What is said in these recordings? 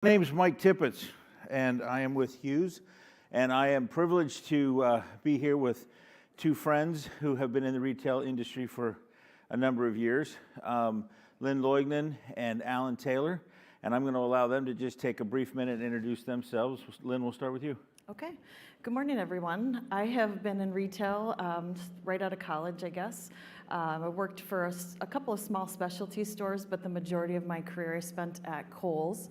My name is Mike Tippett, and I am with Hughes, and I am privileged to be here with two friends who have been in the retail industry for a number of years, Lynn Loignan and Alan Taylor, and I'm going to allow them to just take a brief minute and introduce themselves. Lynn, we'll start with you. Okay. Good morning, everyone. I have been in retail right out of college, I guess. I worked for a couple of small specialty stores, but the majority of my career I spent at Kohl's.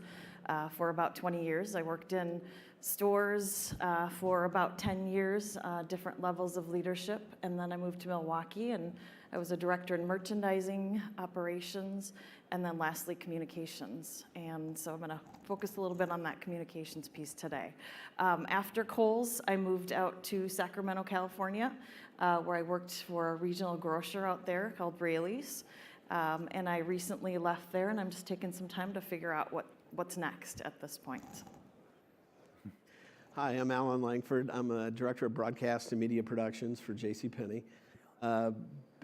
For about 20 years. I worked in stores for about 10 years, different levels of leadership, and then I moved to Milwaukee, and I was a director in merchandising, operations, and then lastly, communications. And so I'm going to focus a little bit on that communications piece today. After Kohl's, I moved out to Sacramento, California, where I worked for a regional grocer out there called Raley's. And I recently left there, and I'm just taking some time to figure out what's next at this point. Hi, I'm Alan Langford. I'm a director of broadcast and media productions for JCPenney. Been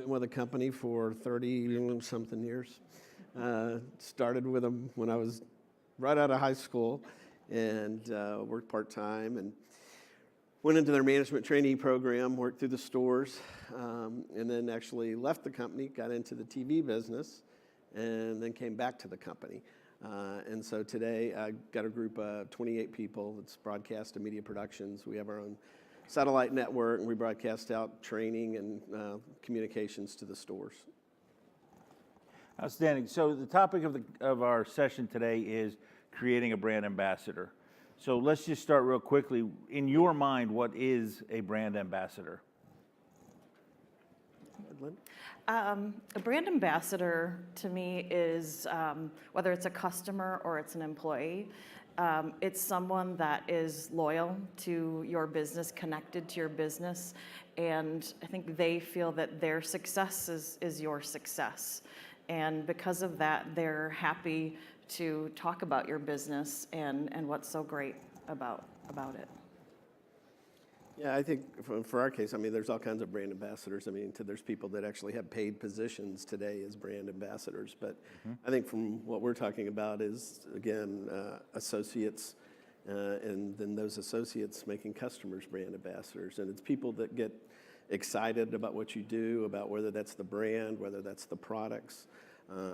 with the company for 30-something years. Started with them when I was right out of high school and worked part-time and went into their management trainee program, worked through the stores, and then actually left the company, got into the TV business, and then came back to the company. And so today I got a group of 28 people. It's broadcast and media productions. We have our own satellite network, and we broadcast out training and communications to the stores. Outstanding. So the topic of our session today is creating a brand ambassador. So let's just start real quickly. In your mind, what is a brand ambassador? A brand ambassador to me is, whether it's a customer or it's an employee, it's someone that is loyal to your business, connected to your business, and I think they feel that their success is your success. And because of that, they're happy to talk about your business and what's so great about it. Yeah, I think for our case, I mean, there's all kinds of brand ambassadors. I mean, there's people that actually have paid positions today as brand ambassadors. But I think from what we're talking about is, again, associates, and then those associates making customers brand ambassadors. And it's people that get excited about what you do, about whether that's the brand, whether that's the products.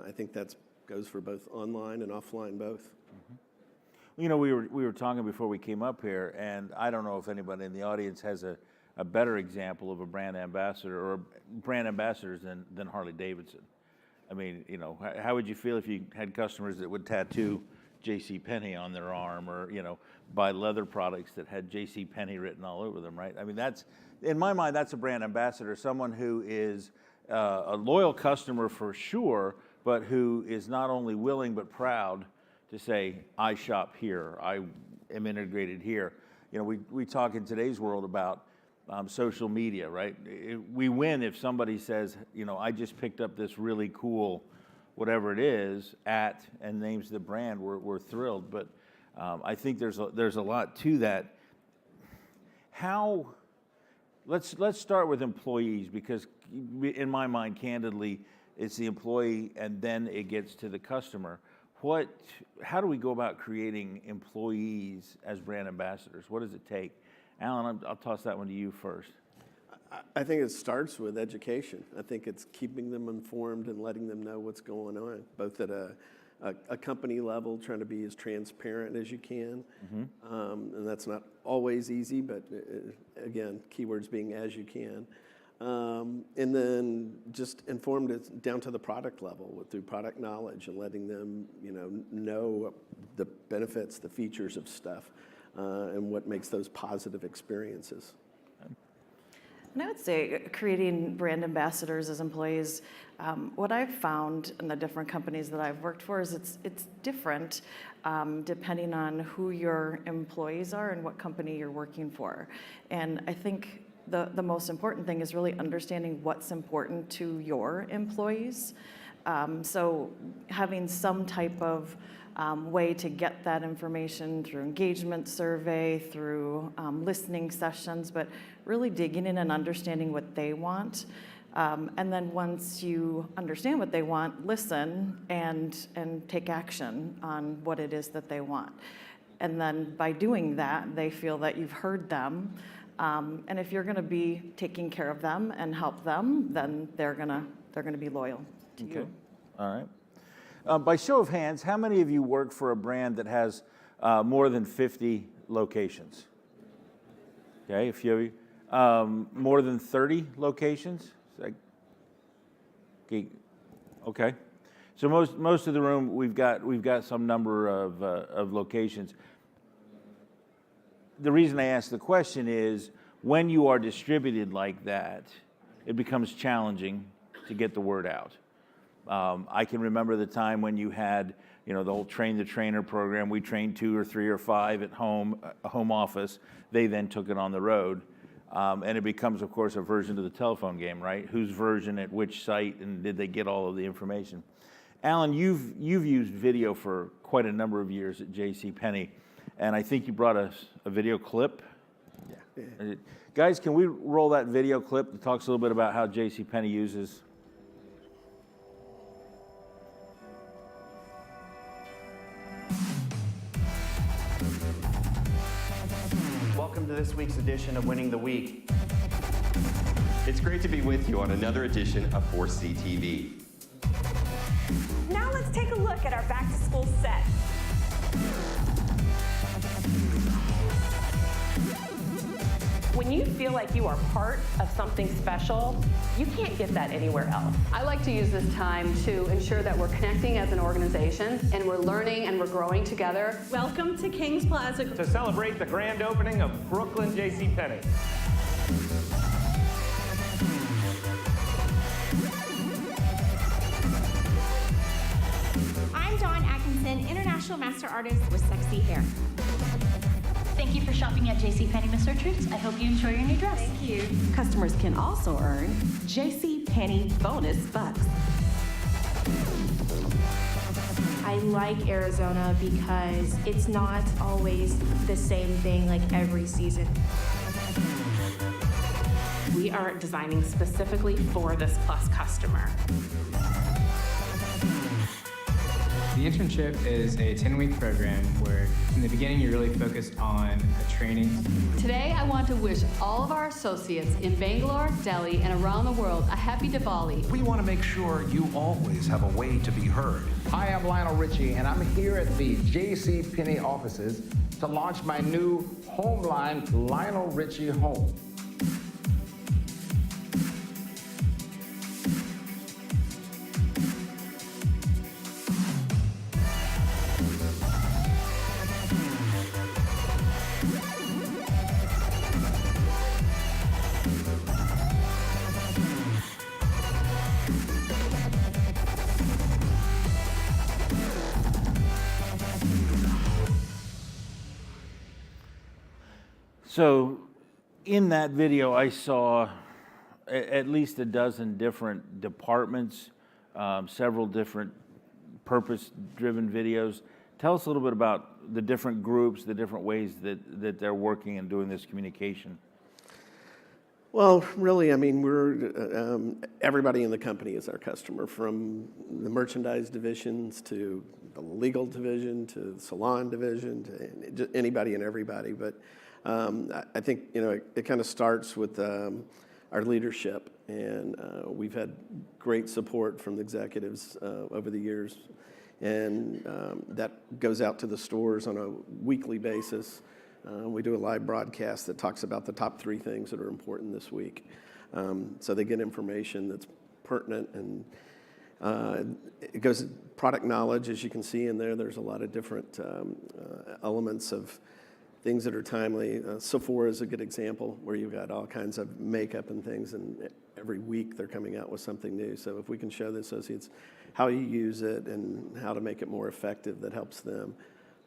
I think that goes for both online and offline both. Mm-hmm. You know, we were talking before we came up here, and I don't know if anybody in the audience has a better example of a brand ambassador or brand ambassadors than Harley Davidson. I mean, you know, how would you feel if you had customers that would tattoo JCPenney on their arm, or, you know, buy leather products that had JCPenney written all over them, right? I mean, that's, in my mind, that's a brand ambassador, someone who is a loyal customer for sure, but who is not only willing but proud to say, I shop here, I am integrated here. You know, we talk in today's world about social media, right? We win if somebody says, you know, I just picked up this really cool, whatever it is, and names the brand. We're thrilled, but I think there's a lot to that. Let's start with employees, because in my mind, candidly, it's the employee and then it gets to the customer. How do we go about creating employees as brand ambassadors? What does it take? Alan, I'll toss that one to you first. I think it starts with education. I think it's keeping them informed and letting them know what's going on, both at a company level, trying to be as transparent as you can. Mm-hmm. And that's not always easy, but again, keywords being as you can. And then just informed it down to the product level through product knowledge and letting them, know the benefits, the features of stuff, and what makes those positive experiences. And I would say creating brand ambassadors as employees, what I've found in the different companies that I've worked for is it's different depending on who your employees are and what company you're working for. And I think the most important thing is really understanding what's important to your employees. So having some type of way to get that information through engagement survey, through listening sessions, but really digging in and understanding what they want. And then once you understand what they want, listen and take action on what it is that they want. And then by doing that, they feel that you've heard them. And if you're going to be taking care of them and help them, then they're gonna be loyal to you. All right. By show of hands, how many of you work for a brand that has more than 50 locations? Okay, a few of you. More than 30 locations? Okay. So most of the room, we've got some number of locations. The reason I ask the question is when you are distributed like that, it becomes challenging to get the word out. I can remember the time when you had, the whole train the trainer program. We trained 2 or 3 or 5 at home, a home office. They then took it on the road. And it becomes, of course, a version of the telephone game, right? Whose version at which site, and did they get all of the information? Alan, you've used video for quite a number of years at JCPenney, and I think you brought us a video clip. Yeah. Guys, can we roll that video clip that talks a little bit about how JCPenney uses? Welcome to this week's edition of Winning the Week. It's great to be with you on another edition of 4C TV. Now let's take a look at our back-to-school set. When you feel like you are part of something special, you can't get that anywhere else. I like to use this time to ensure that we're connecting as an organization and we're learning and we're growing together. Welcome to Kings Plaza. To celebrate the grand opening of Brooklyn JCPenney. I'm Dawn Atkinson, International Master Artist with Sexy Hair. Thank you for shopping at JCPenney, Miss Orchards. I hope you enjoy your new dress. Thank you. Customers can also earn JCPenney bonus bucks. I like Arizona because it's not always the same thing like every season. We are designing specifically for this Plus customer. The internship is a 10-week program where in the beginning you're really focused on a training. Today I want to wish all of our associates in Bangalore, Delhi, and around the world a happy Diwali. We want to make sure you always have a way to be heard. Hi, I'm Lionel Richie, and I'm here at the JCPenney offices to launch my new home line, Lionel Richie Home. So in that video, I saw at least a dozen different departments, several different purpose-driven videos. Tell us a little bit about the different groups, the different ways that they're working and doing this communication. Well, really, I mean, we're everybody in the company is our customer, from the merchandise divisions to the legal division to the salon division to anybody and everybody. But I think it kind of starts with our leadership, and we've had great support from the executives over the years, and that goes out to the stores on a weekly basis. We do a live broadcast that talks about the top 3 things that are important this week. So they get information that's pertinent, and it goes product knowledge, as you can see in there. There's a lot of different elements of things that are timely. Sephora is a good example where you've got all kinds of makeup and things, and every week they're coming out with something new. So if we can show the associates how you use it and how to make it more effective, that helps them.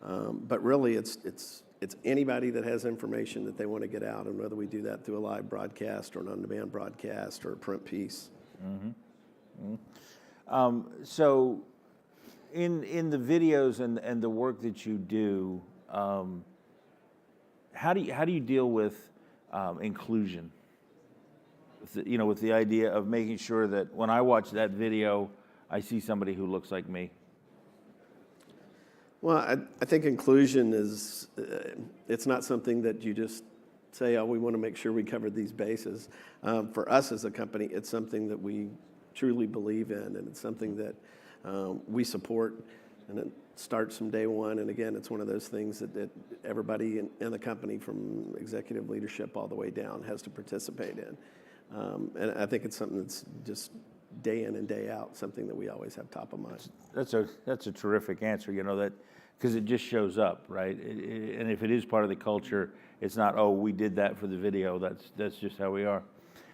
But really, it's anybody that has information that they want to get out, and whether we do that through a live broadcast or an on-demand broadcast or a print piece. Mm-hmm. Mm-hmm. So in the videos and the work that you do, how do you deal with inclusion? with the idea of making sure that when I watch that video, I see somebody who looks like me? Well, I think inclusion is, it's not something that you just say, oh, we want to make sure we covered these bases. For us as a company, it's something that we truly believe in, and it's something that we support, and it starts from day one. And again, it's one of those things that everybody in the company, from executive leadership all the way down, has to participate in. And I think it's something that's just day in and day out, something that we always have top of mind. That's a terrific answer, that because it just shows up, right? And if it is part of the culture, it's not, oh, we did that for the video. That's just how we are.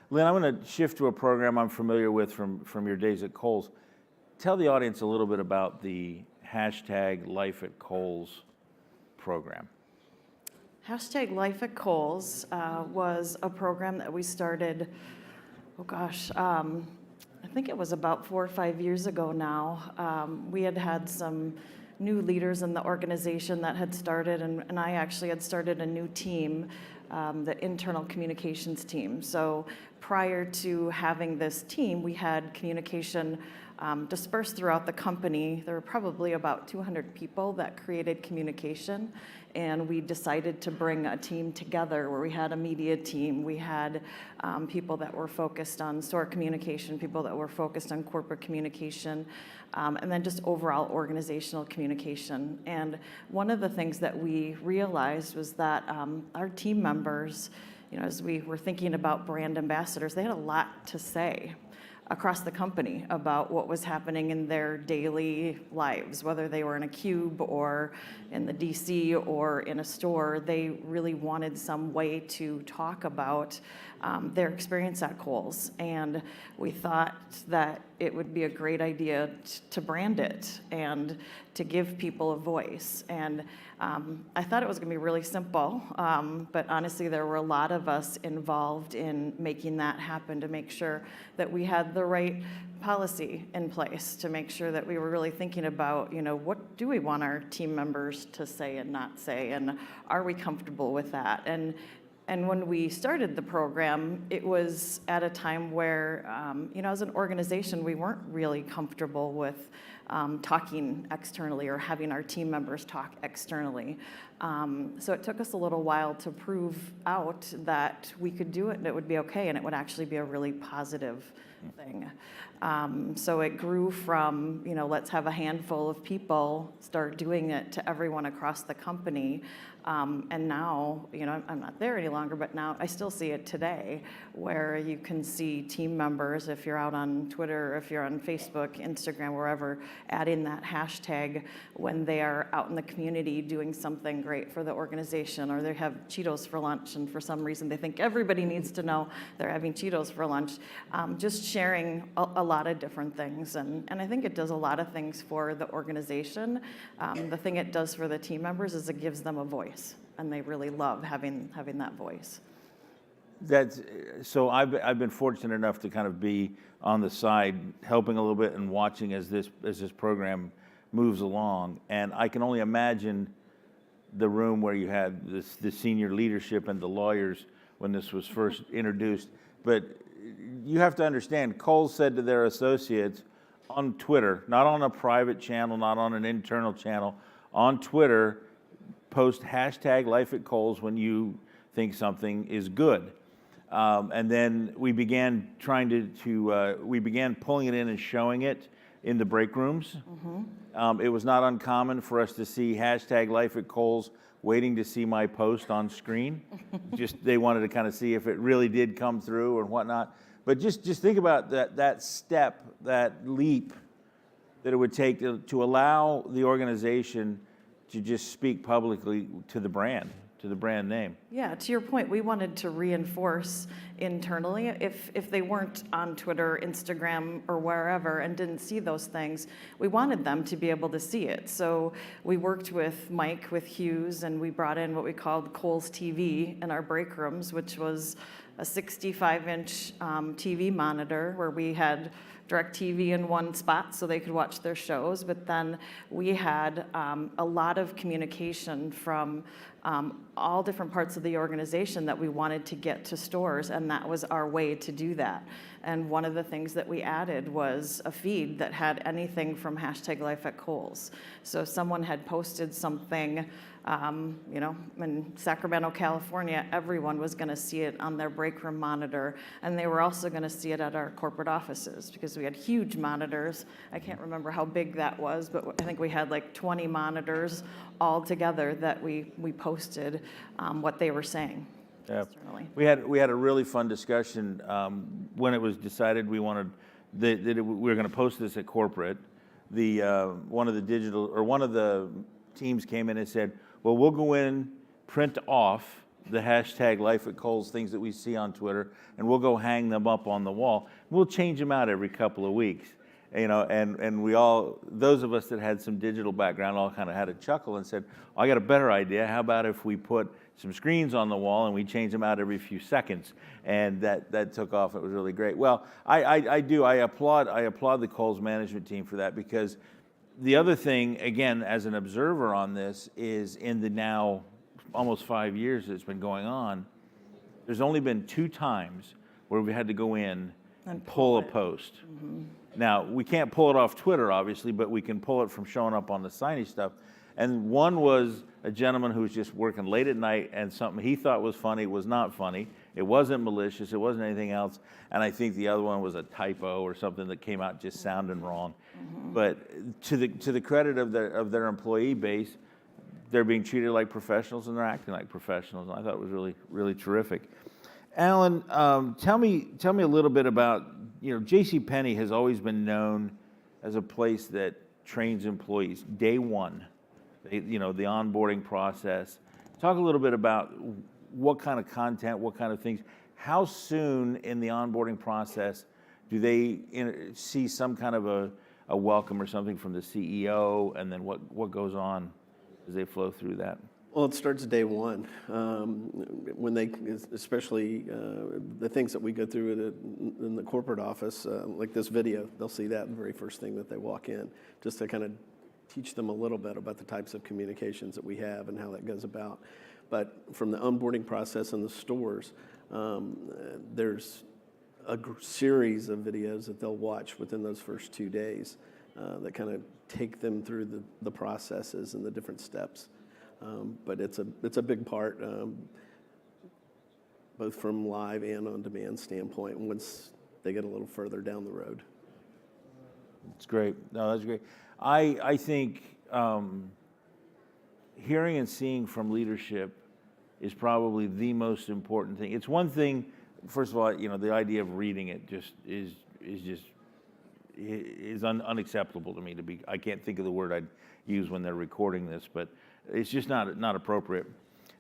Lynn, I'm going to shift to a program I'm familiar with from your days at Kohl's. Tell the audience a little bit about the #LifeAtKohl's program. #LifeAtKohl's was a program that we started, I think it was about 4 or 5 years ago now. We had some new leaders in the organization that had started, and I actually had started a new team, the internal communications team. So prior to having this team, we had communication dispersed throughout the company. There were probably about 200 people that created communication, and we decided to bring a team together where we had a media team. We had people that were focused on store communication, people that were focused on corporate communication, and then just overall organizational communication. And one of the things that we realized was that our team members, as we were thinking about brand ambassadors, they had a lot to say across the company about what was happening in their daily lives, whether they were in a cube or in the DC or in a store. They really wanted some way to talk about their experience at Kohl's, and we thought that it would be a great idea to brand it and to give people a voice. And I thought it was going to be really simple, but honestly, there were a lot of us involved in making that happen, to make sure that we had the right policy in place, to make sure that we were really thinking about, what do we want our team members to say and not say, and are we comfortable with that? And when we started the program, it was at a time where, as an organization, we weren't really comfortable with talking externally or having our team members talk externally. So it took us a little while to prove out that we could do it and it would be okay, and it would actually be a really positive thing. So it grew from, let's have a handful of people start doing it, to everyone across the company. And now, I'm not there any longer, but now I still see it today, where you can see team members, if you're out on Twitter, if you're on Facebook, Instagram, wherever, adding that hashtag when they are out in the community doing something great for the organization, or they have Cheetos for lunch, and for some reason they think everybody needs to know they're having Cheetos for lunch. Just sharing a lot of different things, and I think it does a lot of things for the organization. The thing it does for the team members is it gives them a voice, and they really love having that voice. So I've been fortunate enough to kind of be on the side, helping a little bit and watching as this program moves along. And I can only imagine the room where you had the senior leadership and the lawyers when this was first introduced. But you have to understand, Kohl's said to their associates on Twitter, not on a private channel, not on an internal channel, on Twitter, post #LifeAtKohl's when you think something is good. And then we began we began pulling it in and showing it in the break rooms. Mm-hmm. It was not uncommon for us to see #LifeAtKohl's waiting to see my post on screen. They wanted to kind of see if it really did come through or whatnot. But just think about that step, that leap that it would take to allow the organization to just speak publicly to the brand name. Yeah, to your point, we wanted to reinforce internally. If they weren't on Twitter, Instagram, or wherever and didn't see those things, we wanted them to be able to see it. So we worked with Mike, with Hughes, and we brought in what we called Kohl's TV in our break rooms, which was a 65-inch TV monitor where we had DirecTV in one spot so they could watch their shows, but then we had a lot of communication from all different parts of the organization that we wanted to get to stores, and that was our way to do that. And one of the things that we added was a feed that had anything from #LifeAtKohl's. So if someone had posted something, you know, in Sacramento, California, everyone was going to see it on their break room monitor, and they were also going to see it at our corporate offices because we had huge monitors. I can't remember how big that was, but I think we had like 20 monitors all together that we posted what they were saying. Yeah. Externally. We had a really fun discussion when it was decided we wanted we were going to post this at corporate. One of the teams came in and said, "Well, we'll go in, print off the #LifeAtKohl's things that we see on Twitter, and we'll go hang them up on the wall. We'll change them out every couple of weeks." You know, and we all, those of us that had some digital background, all kind of had a chuckle and said, "I got a better idea. How about if we put some screens on the wall and we change them out every few seconds?" And that took off. It was really great. Well, I applaud the Kohl's management team for that, because the other thing, again, as an observer on this, is in the now almost 5 years that it's been going on, there's only been 2 times where we had to go in and pull a post. Mm-hmm. Now, we can't pull it off Twitter, obviously, but we can pull it from showing up on the signage stuff. And one was a gentleman who was just working late at night, and something he thought was funny was not funny. It wasn't malicious. It wasn't anything else. And I think the other one was a typo or something that came out just sounding wrong. Mm-hmm. But to the credit of their employee base, they're being treated like professionals and they're acting like professionals. And I thought it was really, really terrific. Alan, tell me a little bit about, you know, JCPenney has always been known as a place that trains employees day one. You know, the onboarding process. Talk a little bit about what kind of content, what kind of things. How soon in the onboarding process do they see some kind of a welcome or something from the CEO, and then what goes on as they flow through that? Well, it starts day one. When they, especially the things that we go through in the corporate office, like this video, they'll see that the very first thing that they walk in, just to kind of teach them a little bit about the types of communications that we have and how that goes about. But from the onboarding process in the stores, there's a series of videos that they'll watch within those first 2 days that kind of take them through the processes and the different steps. But it's a big part, both from live and on-demand standpoint, once they get a little further down the road. That's great. No, that's great. I think hearing and seeing from leadership is probably the most important thing. It's one thing, first of all, you know, the idea of reading it just is unacceptable to me. I can't think of the word I'd use when they're recording this, but it's just not appropriate.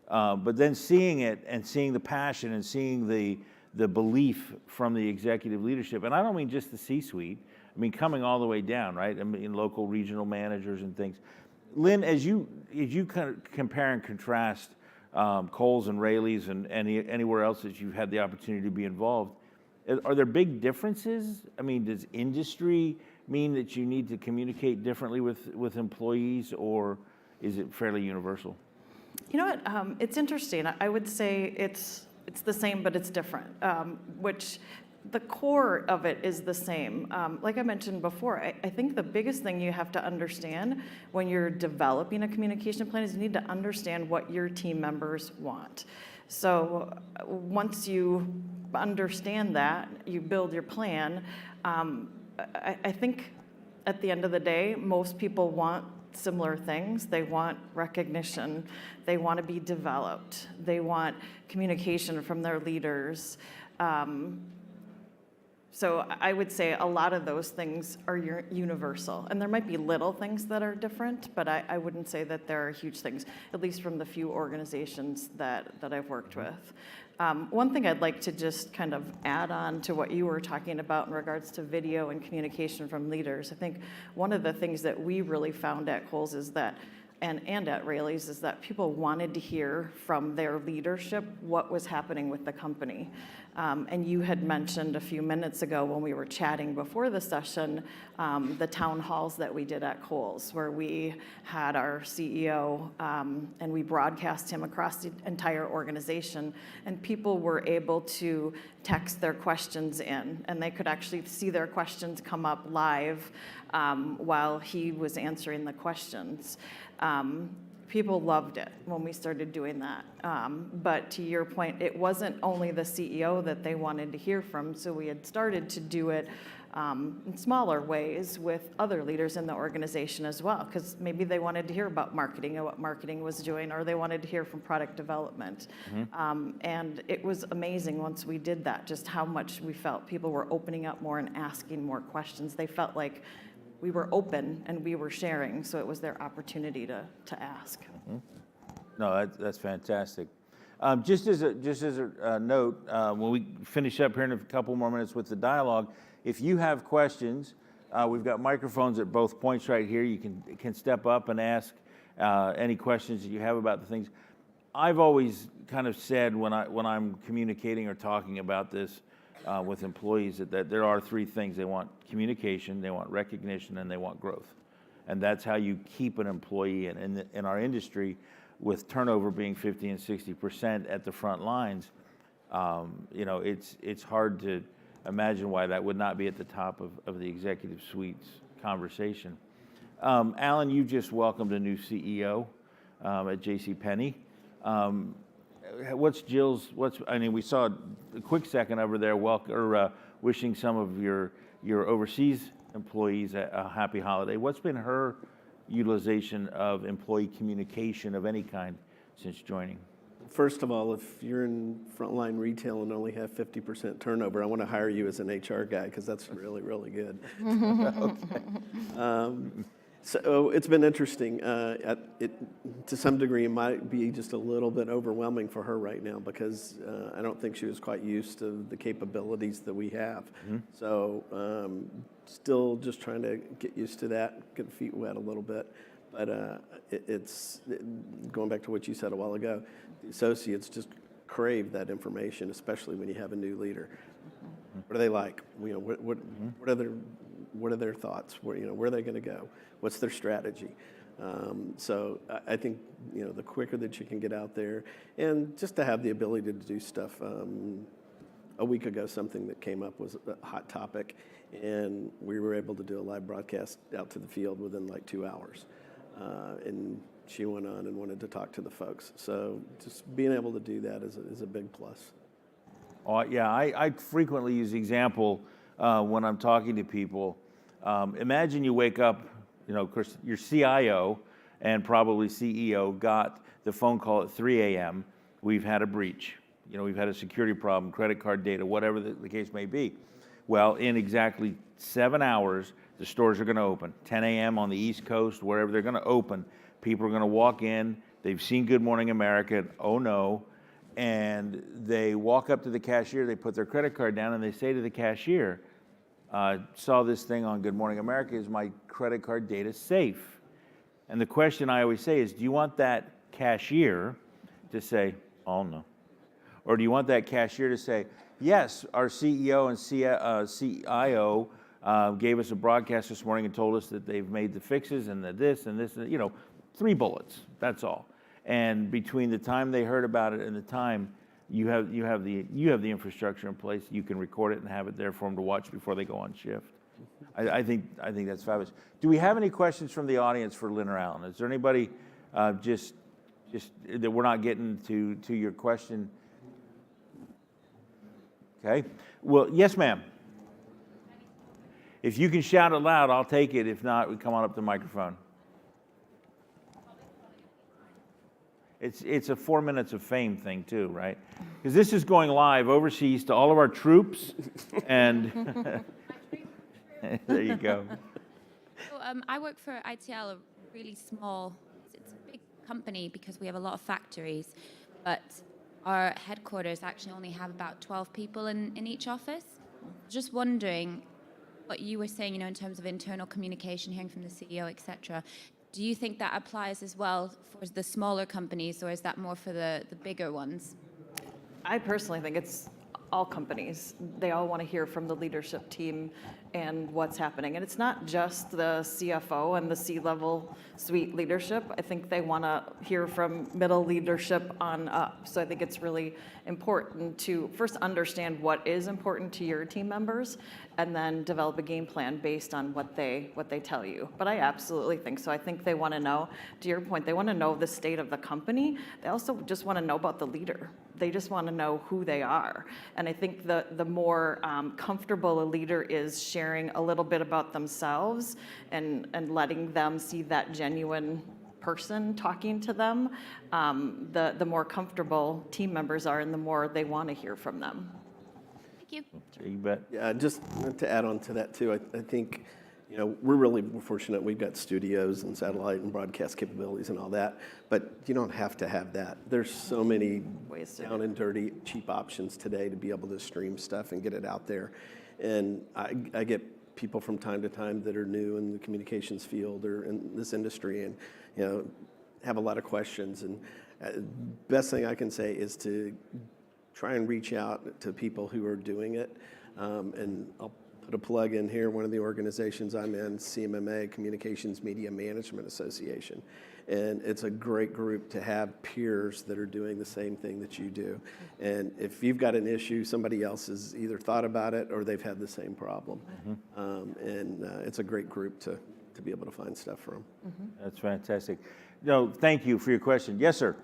But then seeing it and seeing the passion and seeing the belief from the executive leadership, and I don't mean just the C-suite. I mean, coming all the way down, right? I mean, local regional managers and things. Lynn, as you kind of compare and contrast Kohl's and Raley's and anywhere else that you've had the opportunity to be involved, are there big differences? I mean, does industry mean that you need to communicate differently with employees, or is it fairly universal? You know what? It's interesting. I would say it's the same, but it's different, which the core of it is the same. Like I mentioned before, I think the biggest thing you have to understand when you're developing a communication plan is you need to understand what your team members want. So once you understand that, you build your plan. I think at the end of the day, most people want similar things. They want recognition. They want to be developed. They want communication from their leaders. So I would say a lot of those things are universal. And there might be little things that are different, but I wouldn't say that there are huge things, at least from the few organizations that I've worked with. One thing I'd like to just kind of add on to what you were talking about in regards to video and communication from leaders. I think one of the things that we really found at Kohl's is that and at Raley's is that people wanted to hear from their leadership what was happening with the company. And you had mentioned a few minutes ago when we were chatting before the session, the town halls that we did at Kohl's, where we had our CEO and we broadcast him across the entire organization, and people were able to text their questions in, and they could actually see their questions come up live while he was answering the questions. People loved it when we started doing that. But to your point, it wasn't only the CEO that they wanted to hear from, so we had started to do it in smaller ways with other leaders in the organization as well, because maybe they wanted to hear about marketing and what marketing was doing, or they wanted to hear from product development. And it was amazing once we did that, just how much we felt people were opening up more and asking more questions. They felt like we were open and we were sharing, so it was their opportunity to ask. No, that's fantastic. Just as a note, when we finish up here in a couple more minutes with the dialogue, if you have questions, we've got microphones at both points right here. You can step up and ask any questions that you have about the things. I've always kind of said when I'm communicating or talking about this with employees that there are three things. They want communication, they want recognition, and they want growth. And that's how you keep an employee. And in our industry, with turnover being 50 and 60% at the front lines, it's hard to imagine why that would not be at the top of the executive suite's conversation. Alan, you just welcomed a new CEO at JCPenney. We saw a quick second over there wishing some of your overseas employees a happy holiday. What's been her utilization of employee communication of any kind since joining? First of all, if you're in frontline retail and only have 50% turnover, I want to hire you as an HR guy because that's really, really good. So it's been interesting. To some degree, it might be just a little bit overwhelming for her right now because I don't think she was quite used to the capabilities that we have. So still just trying to get used to that, get feet wet a little bit. But it's going back to what you said a while ago, the associates just crave that information, especially when you have a new leader. What are they like? What are their thoughts? Where are they going to go? What's their strategy? So I think the quicker that you can get out there, and just to have the ability to do stuff. A week ago, something that came up was a hot topic, and we were able to do a live broadcast out to the field within like 2 hours. And she went on and wanted to talk to the folks. So just being able to do that is a big plus. I frequently use the example when I'm talking to people. Imagine you wake up, of course, your CIO and probably CEO got the phone call at 3 a.m. We've had a breach. We've had a security problem, credit card data, whatever the case may be. Well, in exactly 7 hours, the stores are going to open. 10 a.m. on the East Coast, wherever they're going to open. People are going to walk in. They've seen Good Morning America. Oh, no. And they walk up to the cashier. They put their credit card down, and they say to the cashier, saw this thing on Good Morning America. Is my credit card data safe? And the question I always say is, do you want that cashier to say, oh, no? Or do you want that cashier to say, yes, our CEO and CIO gave us a broadcast this morning and told us that they've made the fixes and that this and this, 3 bullets, that's all. And between the time they heard about it and the time you have the infrastructure in place, you can record it and have it there for them to watch before they go on shift. I think that's fabulous. Do we have any questions from the audience for Lynn or Alan? Is there anybody just that we're not getting to your question? Okay. Well, yes, ma'am. If you can shout it loud, I'll take it. If not, we come on up to the microphone. It's a 4 minutes of fame thing too, right? Because this is going live overseas to all of our troops, and there you go. So, I work for ITL, a really small. It's a big company because we have a lot of factories, but our headquarters actually only have about 12 people in each office. Just wondering what you were saying, in terms of internal communication, hearing from the CEO, etc. do you think that applies as well for the smaller companies, or is that more for the bigger ones? I personally think it's all companies. They all want to hear from the leadership team and what's happening. And it's not just the CFO and the C-level suite leadership. I think they want to hear from middle leadership on up. So I think it's really important to first understand what is important to your team members and then develop a game plan based on what they tell you. But I absolutely think so. I think they want to know, to your point, they want to know the state of the company. They also just want to know about the leader. They just want to know who they are. And I think the more comfortable a leader is sharing a little bit about themselves and letting them see that genuine person talking to them, the more comfortable team members are and the more they want to hear from them. Thank you. You bet. Yeah, just to add on to that too, I think, you know, we're really fortunate. We've got studios and satellite and broadcast capabilities and all that, but you don't have to have that. There's so many ways to down and dirty, cheap options today to be able to stream stuff and get it out there. And I get people from time to time that are new in the communications field or in this industry and, you know, have a lot of questions. And best thing I can say is to try and reach out to people who are doing it. And I'll put a plug in here. One of the organizations I'm in, CMMA, Communications Media Management Association. And it's a great group to have peers that are doing the same thing that you do. And if you've got an issue, somebody else has either thought about it or they've had the same problem. It's a great group to be able to find stuff from. That's fantastic. No, thank you for your question. Yes, sir.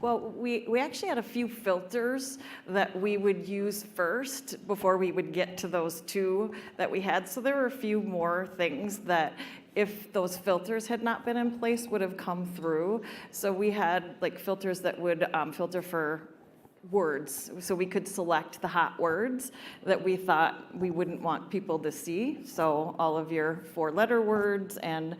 Well, we actually had a few filters that we would use first before we would get to those two that we had. So there were a few more things that if those filters had not been in place would have come through. So we had like filters that would filter for words. So we could select the hot words that we thought we wouldn't want people to see. So all of your 4-letter words and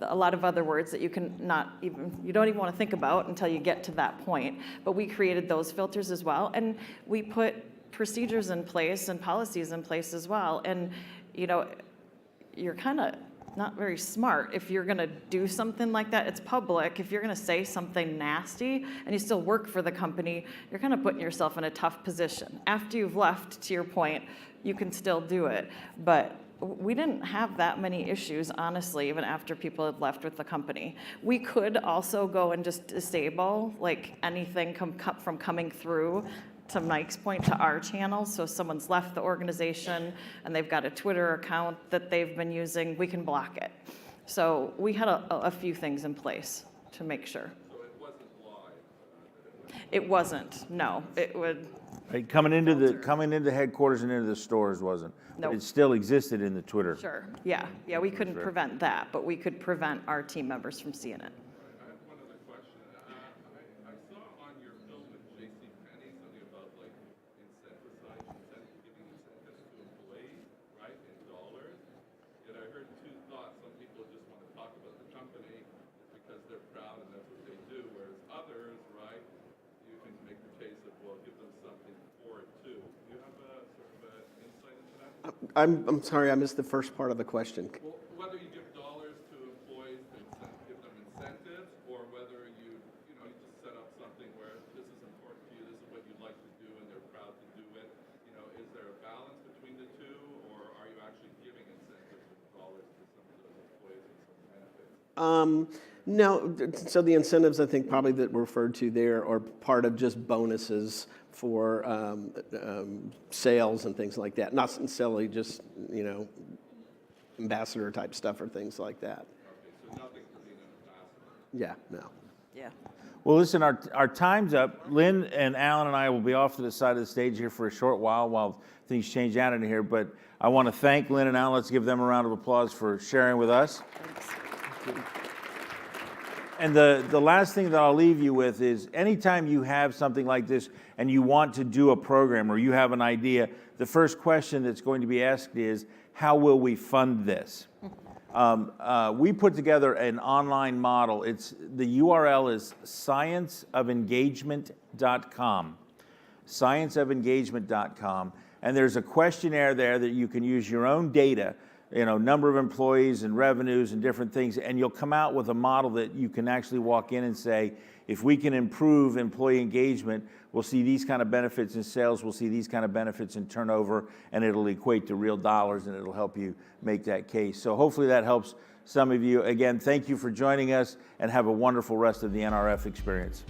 a lot of other words that you don't even want to think about until you get to that point. But we created those filters as well. And we put procedures in place and policies in place as well. And, you know, you're kind of not very smart if you're going to do something like that. It's public. If you're going to say something nasty and you still work for the company, you're kind of putting yourself in a tough position. After you've left, to your point, you can still do it. But we didn't have that many issues, honestly, even after people had left with the company. We could also go and just disable like anything from coming through, to Mike's point, to our channels. So if someone's left the organization and they've got a Twitter account that they've been using, we can block it. So we had a few things in place to make sure. So it wasn't live? It wasn't, no. It would. Right, coming into headquarters and into the stores wasn't. Nope. But it still existed in the Twitter. Sure, yeah, we couldn't prevent that, but we could prevent our team members from seeing it. I have one other question. I saw on your film with JCPenney something about like giving incentives to employees, right, in dollars. Yet I heard two thoughts. Some people just want to talk about the company because they're proud and that's what they do, whereas others, right, you can make the case of, well, give them something for it too. Do you have a sort of an insight into that? I'm sorry, I missed the first part of the question. Well, whether you give dollars to employees to give them incentives, or whether you just set up something where this is important to you, this is what you'd like to do, and they're proud to do it. You know, is there a balance between the two, or are you actually giving incentives with dollars to some of those employees and some benefits? No, so the incentives I think probably that were referred to there are part of just bonuses for sales and things like that. Not necessarily just, you know, ambassador type stuff or things like that. Okay, so nothing for being an ambassador. Yeah, no. Yeah. Well, listen, our time's up. Lynn and Alan and I will be off to the side of the stage here for a short while things change out in here. But I want to thank Lynn and Alan. Let's give them a round of applause for sharing with us. Thanks. And the last thing that I'll leave you with is anytime you have something like this and you want to do a program or you have an idea, the first question that's going to be asked is, how will we fund this? We put together an online model. The URL is scienceofengagement.com. Scienceofengagement.com. And there's a questionnaire there that you can use your own data, number of employees and revenues and different things, and you'll come out with a model that you can actually walk in and say, if we can improve employee engagement, we'll see these kind of benefits in sales, we'll see these kind of benefits in turnover, and it'll equate to real dollars, and it'll help you make that case. So hopefully that helps some of you. Again, thank you for joining us, and have a wonderful rest of the NRF experience.